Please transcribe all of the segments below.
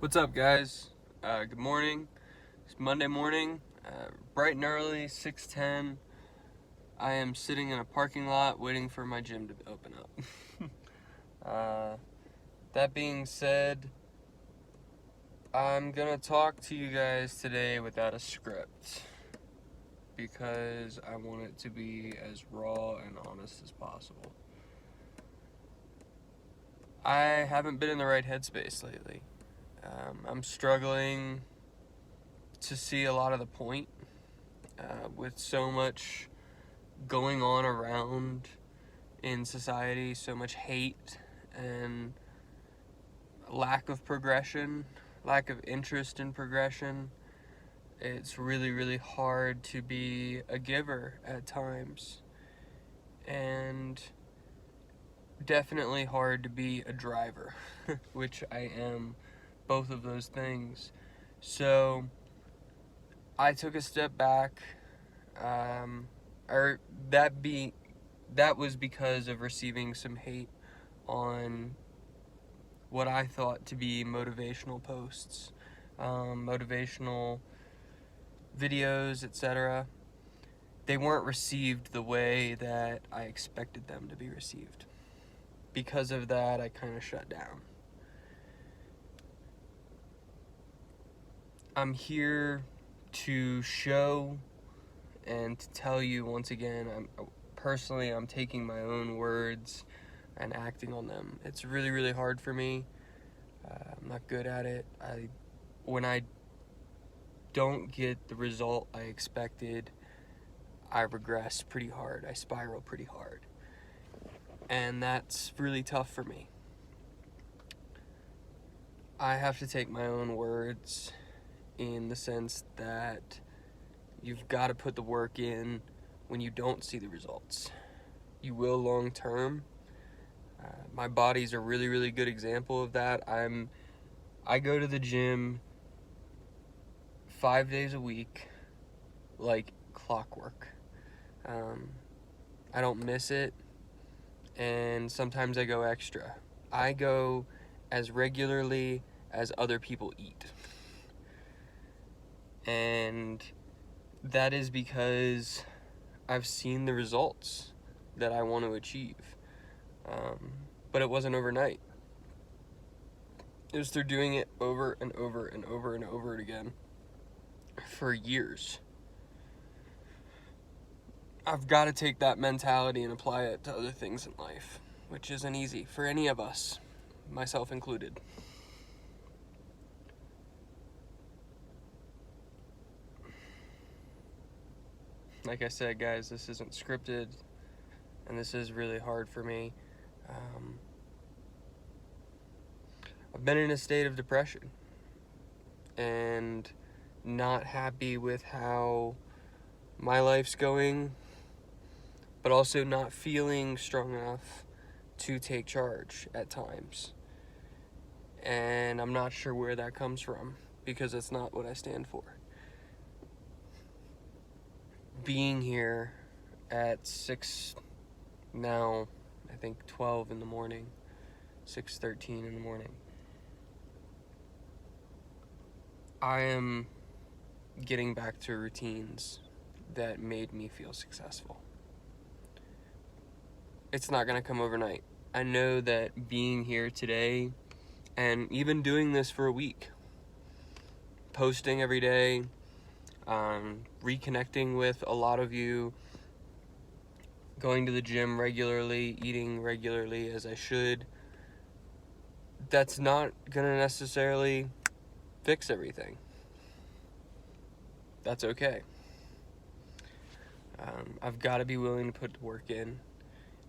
What's up, guys? Good morning. It's Monday morning, bright and early, 6:10. I am sitting in a parking lot waiting for my gym to open up. That being said, I'm gonna talk to you guys today without a script because I want it to be as raw and honest as possible. I haven't been in the right headspace lately. I'm struggling to see a lot of the point with so much going on around in society, so much hate and lack of progression, lack of interest in progression. It's really, really hard to be a giver at times, and definitely hard to be a driver, which I am both of those things. So I took a step back, or that was because of receiving some hate on what I thought to be motivational posts, motivational videos, etc. They weren't received the way that I expected them to be received. Because of that, I kind of shut down. I'm here to show and to tell you once again, I'm taking my own words and acting on them. It's really, really hard for me. I'm not good at it. When I don't get the result I expected, I regress pretty hard. I spiral pretty hard. And that's really tough for me. I have to take my own words in the sense that you've got to put the work in when you don't see the results. You will long term. My body's a really, really good example of that. I go to the gym 5 days a week, like clockwork. I don't miss it, and sometimes I go extra. I go as regularly as other people eat. And that is because I've seen the results that I want to achieve. But it wasn't overnight. It was through doing it over and over and over and over again for years. I've got to take that mentality and apply it to other things in life, which isn't easy for any of us, myself included. Like I said, guys, this isn't scripted, and this is really hard for me. I've been in a state of depression and not happy with how my life's going, but also not feeling strong enough to take charge at times. And I'm not sure where that comes from because it's not what I stand for. Being here at 6 now, I think 12 in the morning, 6:13 in the morning, I am getting back to routines that made me feel successful. It's not going to come overnight. I know that being here today and even doing this for a week, posting every day, reconnecting with a lot of you, going to the gym regularly, eating regularly as I should, that's not going to necessarily fix everything. That's okay. I've got to be willing to put the work in,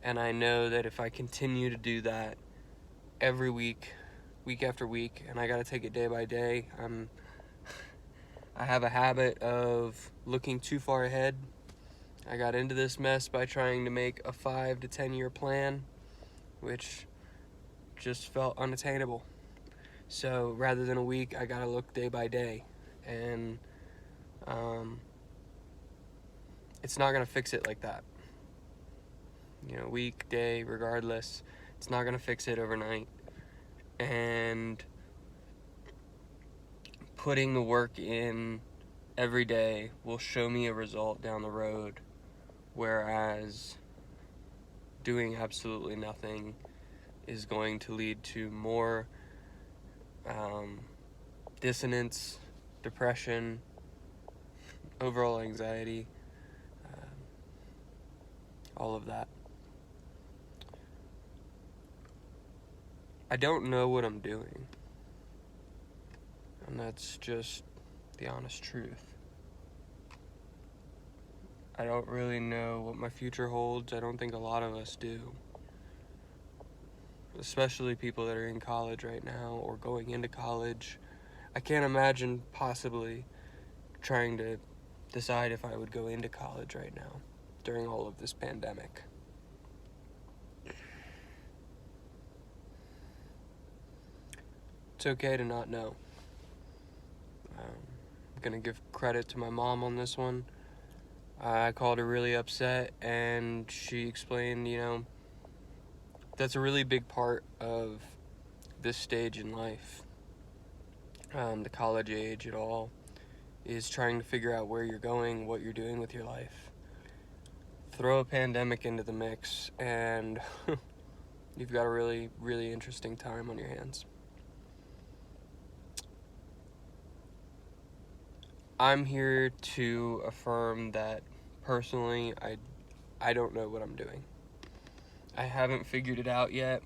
and I know that if I continue to do that every week, week after week, and I got to take it day by day, I have a habit of looking too far ahead. I got into this mess by trying to make a 5 to 10 year plan, which just felt unattainable. So rather than a week, I gotta look day by day, and it's not gonna fix it like that. Week, day, regardless, it's not gonna fix it overnight. And putting the work in every day will show me a result down the road, whereas doing absolutely nothing is going to lead to more dissonance, depression, overall anxiety, all of that. I don't know what I'm doing, and that's just the honest truth. I don't really know what my future holds. I don't think a lot of us do, especially people that are in college right now or going into college. I can't imagine possibly trying to decide if I would go into college right now during all of this pandemic. It's okay to not know. I'm gonna give credit to my mom on this one. I called her really upset, and she explained, that's a really big part of this stage in life. The college age, it all is trying to figure out where you're going, what you're doing with your life. Throw a pandemic into the mix, and you've got a really, really interesting time on your hands. I'm here to affirm that personally, I don't know what I'm doing. I haven't figured it out yet.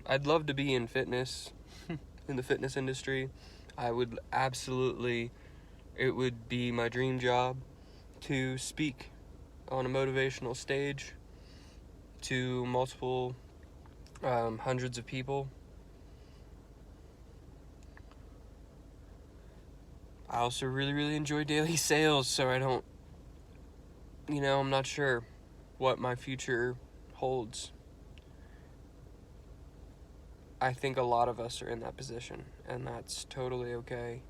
I'd love to be in fitness, in the fitness industry. I would absolutely, it would be my dream job to speak on a motivational stage to multiple hundreds of people. I also really, really enjoy daily sales, so I'm not sure what my future holds. I think a lot of us are in that position, and that's totally okay.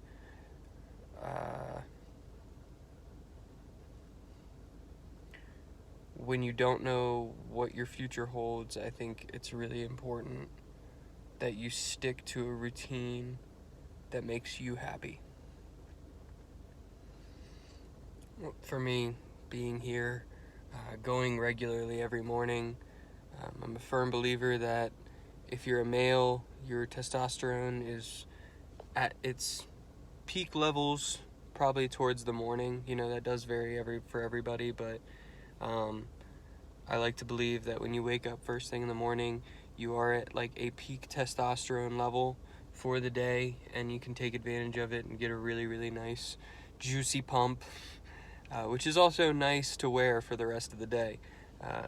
When you don't know what your future holds, I think it's really important that you stick to a routine that makes you happy. For me, being here, going regularly every morning, I'm a firm believer that if you're a male, your testosterone is at its peak levels probably towards the morning. That does vary for everybody, but I like to believe that when you wake up first thing in the morning, you are at like a peak testosterone level for the day, and you can take advantage of it and get a really, really nice juicy pump, which is also nice to wear for the rest of the day,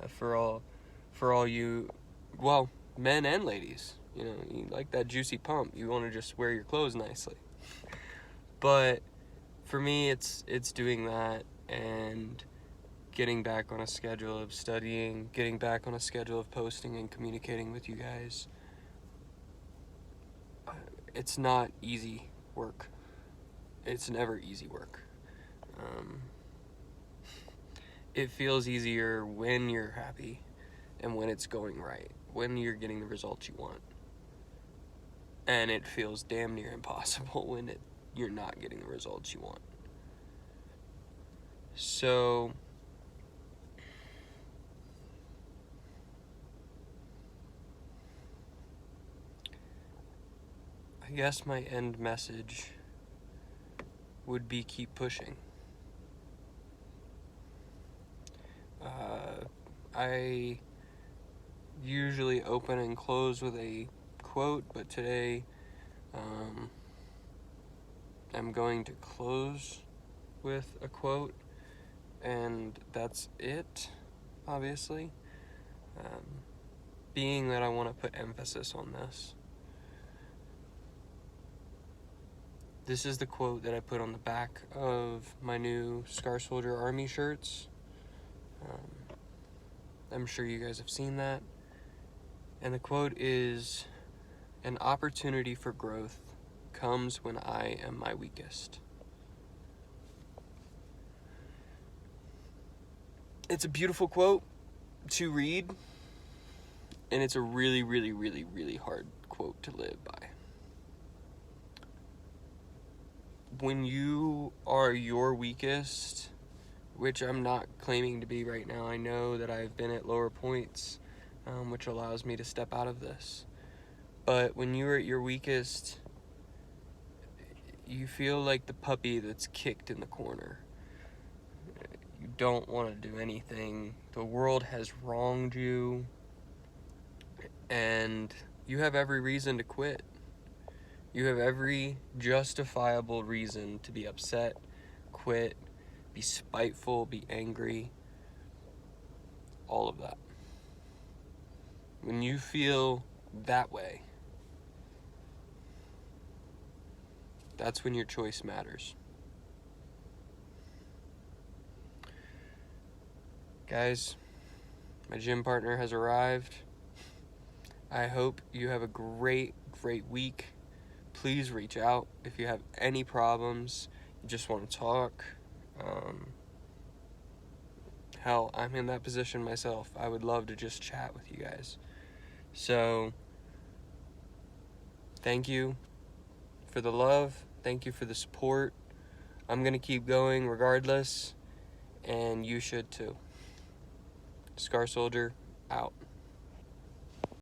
for all you, well, men and ladies. You like that juicy pump. You want to just wear your clothes nicely. But for me, it's doing that and getting back on a schedule of studying, getting back on a schedule of posting and communicating with you guys. It's not easy work. It's never easy work. It feels easier when you're happy and when it's going right, when you're getting the results you want. And it feels damn near impossible when you're not getting the results you want. So I guess my end message would be keep pushing. I usually open and close with a quote, but today I'm going to close with a quote, and that's it, obviously. Being that I want to put emphasis on this. This is the quote that I put on the back of my new Scar Soldier Army shirts. I'm sure you guys have seen that. And the quote is, "An opportunity for growth comes when I am my weakest." It's a beautiful quote to read, and it's a really, really, really, really hard quote to live by. when you are your weakest, which I'm not claiming to be right now, I know that I've been at lower points, which allows me to step out of this. But when you're at your weakest, you feel like the puppy that's kicked in the corner. You don't want to do anything. The world has wronged you, and you have every reason to quit. You have every justifiable reason to be upset, quit, be spiteful, be angry, all of that. When you feel that way, that's when your choice matters. Guys, my gym partner has arrived. I hope you have a great week. Please reach out if you have any problems, you just want to talk. Hell, I'm in that position myself. I would love to just chat with you guys. So, thank you for the love. Thank you for the support. I'm going to keep going regardless, and you should too. Scar Soldier, out.